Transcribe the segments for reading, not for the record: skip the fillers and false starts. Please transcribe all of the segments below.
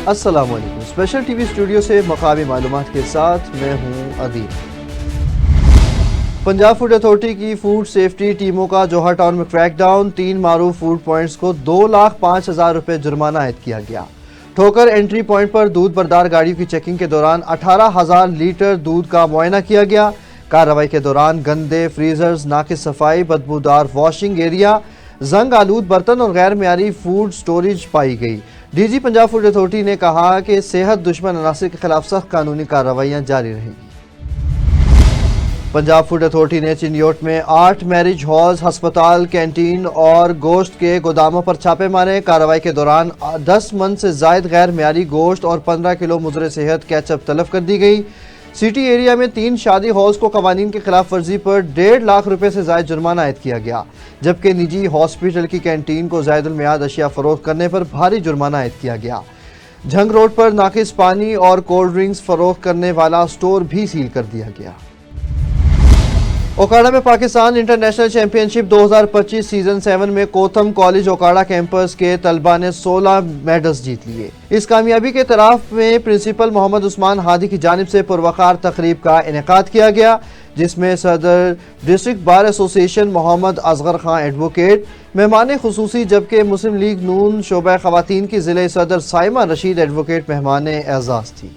السلام علیکم، special T V studio سے مقامی معلومات کے ساتھ میں ہوں عدیل۔ پنجاب فوڈ اتھارٹی کی فوڈ سیفٹی ٹیموں کا جوہر ٹاؤن میں کریک ڈاؤن، 3 معروف فوڈ پوائنٹس کو 2,05,000 روپے جرمانہ عائد کیا گیا۔ ٹھوکر انٹری پوائنٹ پر دودھ بردار گاڑیوں کی چیکنگ کے دوران 18,000 لیٹر دودھ کا معائنہ کیا گیا۔ کارروائی کے دوران گندے فریزرز، ناقص صفائی، بدبودار واشنگ ایریا، زنگ آلود برتن اور غیر معیاری فوڈ سٹوریج پائی گئی۔ D G Punjab food authority نے کہا کہ صحت دشمن عناصر کے خلاف سخت قانونی کارروائیاں جاری رہیں گی۔ پنجاب فوڈ اتھارٹی نے چنیوٹ میں 8 میرج ہالز، ہسپتال، کینٹین اور گوشت کے گوداموں پر چھاپے مارے۔ کارروائی کے دوران 10 من سے زائد غیر معیاری گوشت اور 15 کلو مضر صحت کیچپ طلب کر دی گئی۔ سٹی ایریا میں 3 شادی ہالز کو قوانین کی خلاف ورزی پر 1.5 لاکھ روپے سے زائد جرمانہ عائد کیا گیا، جبکہ نجی ہاسپٹل کی کینٹین کو زائد المیعاد اشیاء فروخت کرنے پر بھاری جرمانہ عائد کیا گیا۔ جھنگ روڈ پر ناقص پانی اور کولڈ ڈرنکس فروخت کرنے والا سٹور بھی سیل کر دیا گیا۔ اوکاڑہ میں پاکستان انٹرنیشنل چیمپئن شپ 2025 سیزن 7 میں کوتھم کالج اوکاڑہ کیمپس کے طلباء نے 16 میڈلز جیت لیے۔ اس کامیابی کے اعتراف میں پرنسپل محمد عثمان ہادی کی جانب سے پروقار تقریب کا انعقاد کیا گیا، جس میں صدر ڈسٹرکٹ بار ایسوسی ایشن محمد اصغر خان ایڈوکیٹ مہمان خصوصی، جبکہ مسلم لیگ نون شعبہ خواتین کی ضلع صدر سائمہ رشید ایڈوکیٹ مہمان اعزاز تھی۔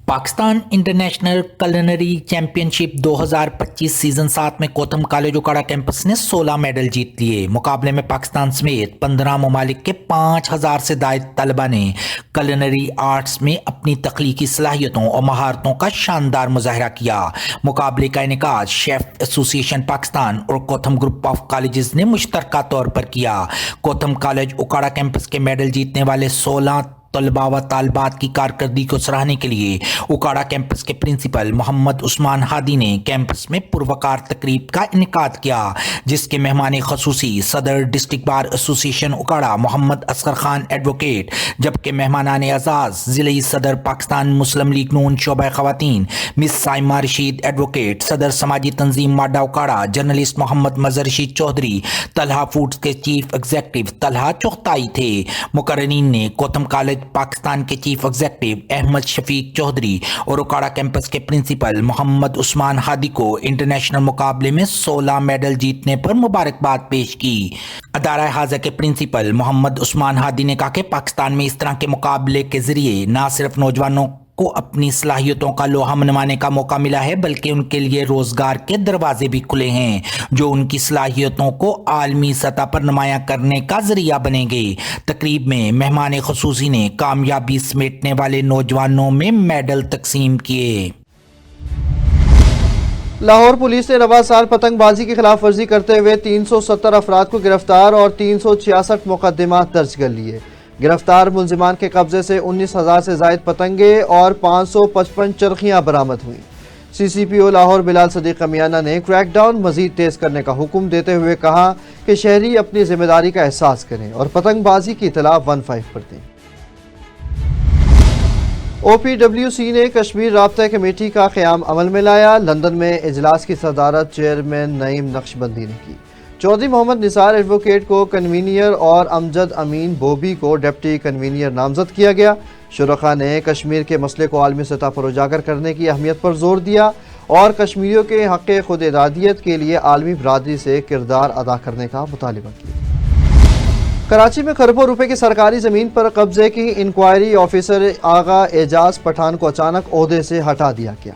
پاکستان انٹرنیشنل کلنری چیمپئن شپ 2025 سیزن 7 میں کوتھم کالج اوکاڑہ کیمپس نے 16 میڈل جیت لیے۔ مقابلے میں پاکستان سمیت 15 ممالک کے 5,000 سے زائد طلباء نے کلنری آرٹس میں اپنی تخلیقی صلاحیتوں اور مہارتوں کا شاندار مظاہرہ کیا۔ مقابلے کا انعقاد شیف ایسوسی ایشن پاکستان اور کوتھم گروپ آف کالجز نے مشترکہ طور پر کیا۔ کوتھم کالج اوکاڑہ کیمپس کے میڈل جیتنے والے 16 طلباء و طالبات کی کارکردگی کو سراہنے کے لیے اوکاڑہ کیمپس کے پرنسپل محمد عثمان ہادی نے کیمپس میں پروقار تقریب کا انعقاد کیا، جس کے مہمان خصوصی صدر ڈسٹرکٹ بار ایسوسی ایشن اوکاڑہ محمد اصغر خان ایڈوکیٹ، جبکہ مہمانان اعزاز ضلعی صدر پاکستان مسلم لیگ نون شعبہ خواتین مس سائمہ رشید ایڈوکیٹ، صدر سماجی تنظیم ماڈا اوکاڑہ جرنلسٹ محمد مظہر رشید چودھری، طلحہ فوڈز کے چیف ایگزیکٹو طلحہ چغتائی تھے۔ مقررین نے کوتھم کالج پاکستان کے چیف ایگزیکٹو احمد شفیق چودھری اور اوکاڑہ کیمپس کے پرنسپل محمد عثمان ہادی کو انٹرنیشنل مقابلے میں 16 میڈل جیتنے پر مبارکباد پیش کی۔ ادارہ حاضر کے پرنسپل محمد عثمان ہادی نے کہا کہ پاکستان میں اس طرح کے مقابلے کے ذریعے نہ صرف نوجوانوں کو اپنی صلاحیتوں کا لوہا منوانے کا موقع ملا ہے، بلکہ ان کے لیے روزگار کے دروازے بھی کھلے ہیں، جو ان کی صلاحیتوں کو عالمی سطح پر نمایاں کرنے کا ذریعہ بنیں گے۔ تقریب میں مہمان خصوصی نے کامیابی سمیٹنے والے نوجوانوں میں میڈل تقسیم کیے۔ لاہور پولیس نے رواں سال پتنگ بازی کی خلاف ورزی کرتے ہوئے 370 افراد کو گرفتار اور 366 مقدمات درج کر لیے۔ گرفتار ملزمان کے قبضے سے 19,000 سے زائد پتنگیں اور 555 چرخیاں برآمد ہوئیں۔ سی سی پی او لاہور بلال صدیق قمیانہ نے کریک ڈاؤن مزید تیز کرنے کا حکم دیتے ہوئے کہا کہ شہری اپنی ذمہ داری کا احساس کریں اور پتنگ بازی کی اطلاع 15 پر دیں۔ او پی ڈبلیو سی نے کشمیر رابطہ کمیٹی کا قیام عمل میں لایا۔ لندن میں اجلاس کی صدارت چیئرمین نعیم نقشبندی نے کی۔ چودھری محمد نثار ایڈوکیٹ کو کنوینئر اور امجد امین بوبی کو ڈپٹی کنوینئر نامزد کیا گیا۔ شرکاء نے کشمیر کے مسئلے کو عالمی سطح پر اجاگر کرنے کی اہمیت پر زور دیا اور کشمیریوں کے حق خود ارادیت کے لیے عالمی برادری سے کردار ادا کرنے کا مطالبہ کیا۔ کراچی میں کھربوں روپے کی سرکاری زمین پر قبضے کی انکوائری آفیسر آغا اعجاز پٹھان کو اچانک عہدے سے ہٹا دیا گیا،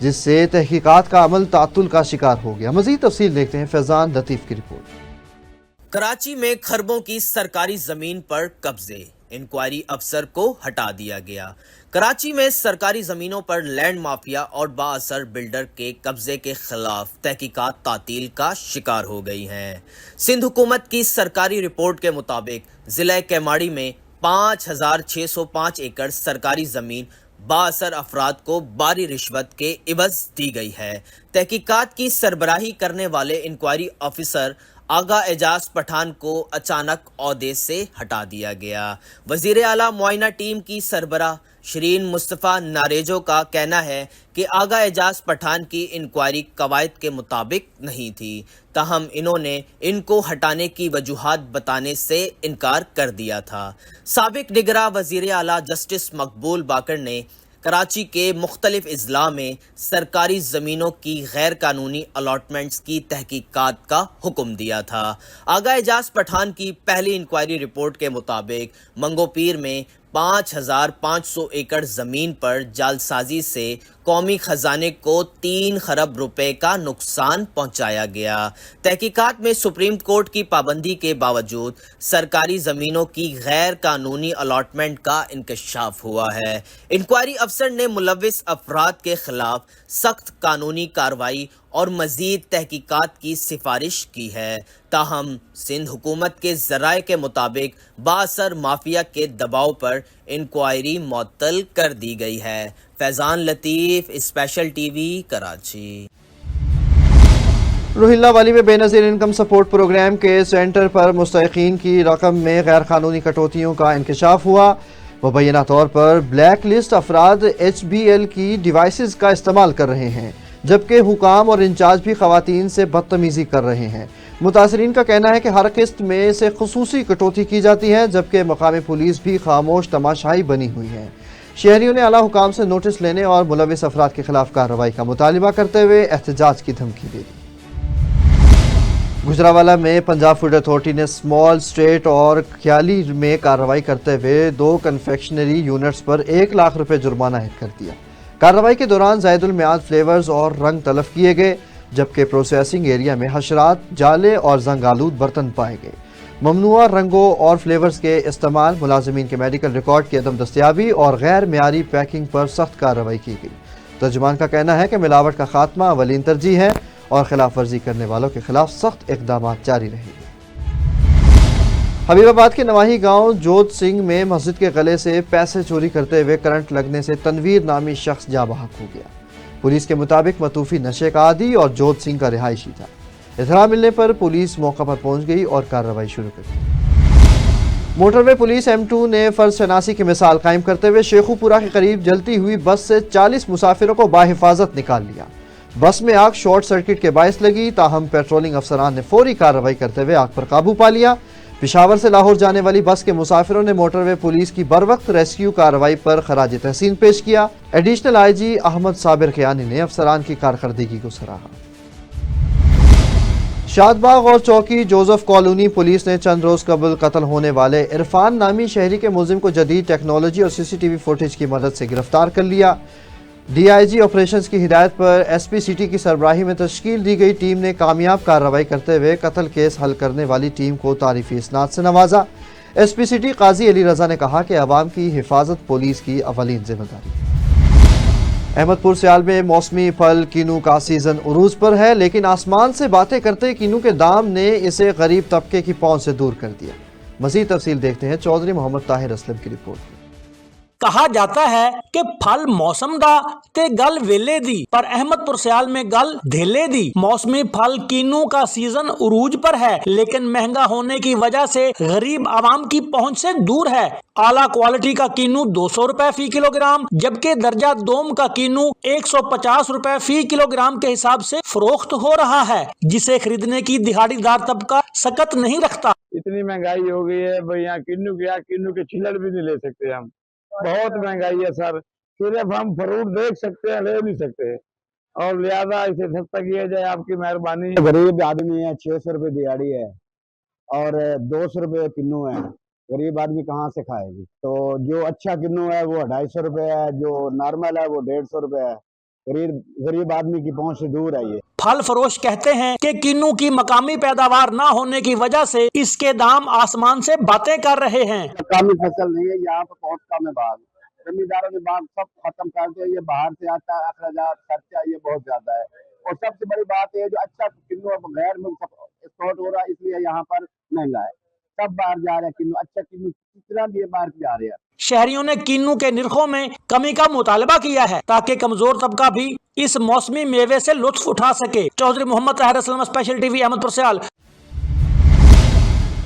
جس سے تحقیقات کا عمل تعطل کا شکار ہو گیا۔ مزید تفصیل دیکھتے ہیں فیضان لطیف کی رپورٹ۔ کراچی میں کھربوں کی سرکاری زمین پر قبضے، انکوائری افسر کو ہٹا دیا گیا۔ کراچی میں سرکاری زمینوں پر لینڈ مافیا اور با اثر بلڈر کے قبضے کے خلاف تحقیقات تعطیل کا شکار ہو گئی ہیں۔ سندھ حکومت کی سرکاری رپورٹ کے مطابق ضلع کیماڑی میں 5,605 ایکڑ سرکاری زمین با اثر افراد کو باری رشوت کے عوض دی گئی ہے۔ تحقیقات کی سربراہی کرنے والے انکوائری آفیسر آغا اعجاز پٹھان کو اچانک عہدے سے ہٹا دیا گیا۔ وزیر اعلیٰ معائنہ ٹیم کی سربراہ شرین مصطفیٰ ناریجو کا کہنا ہے کہ آغا اعجاز پٹھان کی انکوائری قواعد کے مطابق نہیں تھی، تاہم انہوں نے ان کو ہٹانے کی وجوہات بتانے سے انکار کر دیا تھا۔ سابق نگراں وزیر اعلیٰ جسٹس مقبول باقر نے کراچی کے مختلف اضلاع میں سرکاری زمینوں کی غیر قانونی الاٹمنٹس کی تحقیقات کا حکم دیا تھا۔ آغا اعجاز پٹھان کی پہلی انکوائری رپورٹ کے مطابق منگو پیر میں 5,500 ایکڑ زمین پر جعلسازی سے قومی خزانے کو 3 خرب روپے کا نقصان پہنچایا گیا۔ تحقیقات میں سپریم کورٹ کی پابندی کے باوجود سرکاری زمینوں کی غیر قانونی الاٹمنٹ کا انکشاف ہوا ہے۔ انکوائری افسر نے ملوث افراد کے خلاف سخت قانونی کارروائی اور مزید تحقیقات کی سفارش کی ہے، تاہم سندھ حکومت کے ذرائع کے مطابق بااثر مافیا کے دباؤ پر انکوائری معطل کر دی گئی ہے۔ Faizan Latif, special TV, Karachi. روہیلا والی میں Benazir income support programme کے سینٹر پر مستحقین کی رقم میں غیر قانونی کٹوتیوں کا انکشاف ہوا۔ مبینہ طور پر بلیک لسٹ افراد HBL کی ڈیوائسز کا استعمال کر رہے ہیں، جبکہ حکام اور انچارج بھی خواتین سے بدتمیزی کر رہے ہیں۔ متاثرین کا کہنا ہے کہ ہر قسط میں سے خصوصی کٹوتی کی جاتی ہے، جبکہ مقامی پولیس بھی خاموش تماشائی بنی ہوئی ہے۔ شہریوں نے اعلیٰ حکام سے نوٹس لینے اور ملوث افراد کے خلاف کارروائی کا مطالبہ کرتے ہوئے احتجاج کی دھمکی دے دی۔ گجرانوالہ میں پنجاب فوڈ اتھارٹی نے اسمال اسٹریٹ اور کھیالی میں کارروائی کرتے ہوئے 2 کنفیکشنری یونٹس پر 1 لاکھ روپے جرمانہ عائد کر دیا۔ کارروائی کے دوران زائد المیعاد فلیورز اور رنگ تلف کیے گئے، جبکہ پروسیسنگ ایریا میں حشرات، جالے اور زنگ آلود برتن پائے گئے۔ ممنوعہ رنگوں اور فلیورز کے استعمال، ملازمین کے میڈیکل ریکارڈ کی عدم دستیابی اور غیر معیاری پیکنگ پر سخت کارروائی کی گئی۔ ترجمان کا کہنا ہے کہ ملاوٹ کا خاتمہ اولین ترجیح ہے اور خلاف ورزی کرنے والوں کے خلاف سخت اقدامات جاری رہیں گے۔ حبیب آباد کے نواحی گاؤں جوت سنگھ میں مسجد کے گلے سے پیسے چوری کرتے ہوئے کرنٹ لگنے سے تنویر نامی شخص جاں بحق ہو گیا۔ پولیس کے مطابق متوفی نشے کا عادی اور جوت سنگھ کا رہائشی تھا۔ اطلاع ملنے پر پولیس موقع پر پہنچ گئی اور کارروائی شروع کر دی۔ موٹر وے پولیس M2 نے فرض شناسی کی مثال قائم کرتے ہوئے شیخو پورہ کے قریب جلتی ہوئی بس سے 40 مسافروں کو باحفاظت نکال لیا۔ بس میں آگ شارٹ سرکٹ کے باعث لگی، تاہم پیٹرولنگ افسران نے فوری کارروائی کرتے ہوئے آگ پر قابو پا لیا۔ پشاور سے لاہور جانے والی بس کے مسافروں نے موٹر وے پولیس کی بروقت ریسکیو کارروائی پر خراج تحسین پیش کیا۔ ایڈیشنل IG احمد صابر خیانی نے افسران کی کارکردگی کو سراہا۔ شاد باغ اور چوکی جوزف کالونی پولیس نے چند روز قبل قتل ہونے والے عرفان نامی شہری کے ملزم کو جدید ٹیکنالوجی اور CCTV فوٹیج کی مدد سے گرفتار کر لیا۔ DIG آپریشنز کی ہدایت پر SP سٹی کی سربراہی میں تشکیل دی گئی ٹیم نے کامیاب کارروائی کرتے ہوئے قتل کیس حل کرنے والی ٹیم کو تعریفی اسناد سے نوازا۔ SP سٹی قاضی علی رضا نے کہا کہ عوام کی حفاظت پولیس کی اولین ذمہ داری ہے۔ احمد پور سیال میں موسمی پھل کینو کا سیزن عروج پر ہے، لیکن آسمان سے باتیں کرتے کینو کے دام نے اسے غریب طبقے کی پہنچ سے دور کر دیا۔ مزید تفصیل دیکھتے ہیں چودھری محمد طاہر اسلم کی رپورٹ میں۔ کہا جاتا ہے کہ پھل موسم دا تے گل ویلے دی، پر احمد پور سیال میں گل دھیلے دی۔ موسمی پھل کینو کا سیزن عروج پر ہے، لیکن مہنگا ہونے کی وجہ سے غریب عوام کی پہنچ سے دور ہے۔ اعلیٰ کوالٹی کا کینو 200 روپے فی کلو گرام، جبکہ درجہ دوم کا کینو 150 روپے فی کلو گرام کے حساب سے فروخت ہو رہا ہے، جسے خریدنے کی دہاڑی دار طبقہ سکت نہیں رکھتا۔ اتنی مہنگائی ہو گئی ہے بھائی، یہاں کینو کے چھلڑ بھی نہیں لے سکتے ہم، بہت مہنگائی ہے سر۔ صرف ہم فروٹ دیکھ سکتے ہیں، لے نہیں سکتے، اور لہذا اسے سستا کیا جائے، آپ کی مہربانی ہے۔ غریب آدمی ہے، 600 روپے دیہڑی ہے اور 200 روپے کنو ہے، غریب آدمی کہاں سے کھائے گی؟ تو جو اچھا کنو ہے وہ 250 روپے ہے، جو نارمل ہے وہ 150 روپے ہے۔ غریب آدمی کی پہنچ سے دور ہے یہ۔ پھل فروش کہتے ہیں کہ کینو کی مقامی پیداوار نہ ہونے کی وجہ سے اس کے دام آسمان سے باتیں کر رہے ہیں۔ مقامی فصل نہیں ہے یہاں پہ، بہت کم ہے باغ، زمینداروں کے باغ سب ختم کر دیا، یہ باہر سے آتا ہے، اخراجات خرچہ یہ بہت زیادہ ہے، اور سب سے بڑی بات ہے جو اچھا کنو غیر ملک ایکسپورٹ ہو رہا ہے، اس لیے یہاں پر مہنگا ہے، سب باہر جا رہے ہیں کنو، اچھا کنو کتنا بھی باہر جا رہے ہیں۔ شہریوں نے کینو کے نرخوں میں کمی کا مطالبہ کیا ہے تاکہ کمزور طبقہ بھی اس موسمی میوے سے لطف اٹھا سکے۔ Chaudhry Muhammad Tahir Aslam, special TV, Ahmedpur Sial.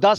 10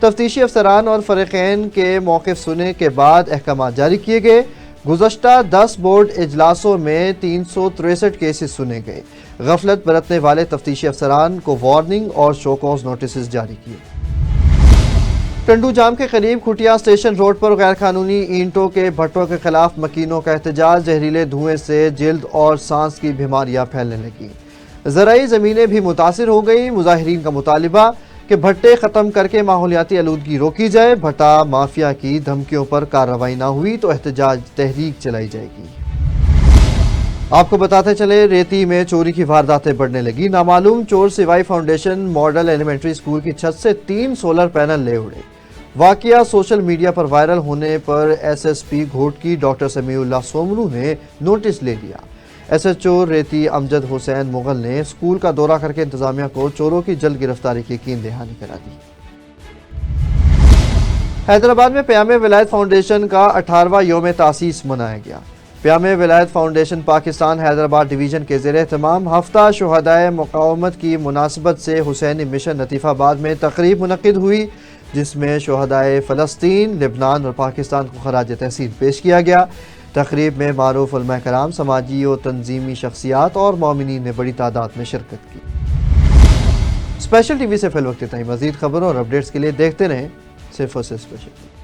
تفتیشی افسران اور فریقین کے موقف سننے کے بعد احکامات جاری کیے گئے۔ گزشتہ 10 بورڈ اجلاسوں میں 363 کیسز سنے گئے۔ غفلت برتنے والے تفتیشی افسران کو وارننگ اور شو کوز نوٹسز جاری کیے۔ ٹنڈو جام کے قریب کھٹیا اسٹیشن روڈ پر غیر قانونی اینٹوں کے بھٹوں کے خلاف مکینوں کا احتجاج۔ زہریلے دھوئیں سے جلد اور سانس کی بیماریاں پھیلنے لگیں۔ زرعی زمینیں بھی متاثر ہو گئیں۔ مظاہرین کا مطالبہ کہ بھٹے ختم کر کے ماحولیاتی آلودگی روکی جائے۔ بھٹا مافیا کی دھمکیوں پر کارروائی نہ ہوئی تو احتجاج تحریک چلائی جائے گی۔ آپ کو بتاتے چلے ریتی میں چوری کی وارداتیں بڑھنے لگی۔ نامعلوم چور سوائی فاؤنڈیشن ماڈل ایلیمنٹری اسکول کی چھت سے 3 سولر پینل لے اڑے۔ واقعہ سوشل میڈیا پر وائرل ہونے پر S S P Ghotki doctor Samiullah Soomro نے نوٹس لے لیا۔ ایس ایچ او ریتی امجد حسین مغل نے اسکول کا دورہ کر کے انتظامیہ کو چوروں کی جلد گرفتاری کی یقین دہانی کرا دی۔ حیدرآباد میں پیام ولایت فاؤنڈیشن کا 18واں یوم تاسیس منایا گیا۔ پیام ولایت فاؤنڈیشن پاکستان حیدرآباد ڈویژن کے زیر اہتمام ہفتہ شہدائے مقاومت کی مناسبت سے حسینی مشن لطیف آباد میں تقریب منعقد ہوئی، جس میں شہدائے فلسطین، لبنان اور پاکستان کو خراج تحسین پیش کیا گیا۔ تقریب میں معروف علماء کرام، سماجی و تنظیمی شخصیات اور مومنین نے بڑی تعداد میں شرکت کی۔ اسپیشل ٹی وی سے فی الوقت اتنا ہی۔ مزید خبروں اور اپڈیٹس کے لیے دیکھتے رہیں صرف اور صرف اسپیشل۔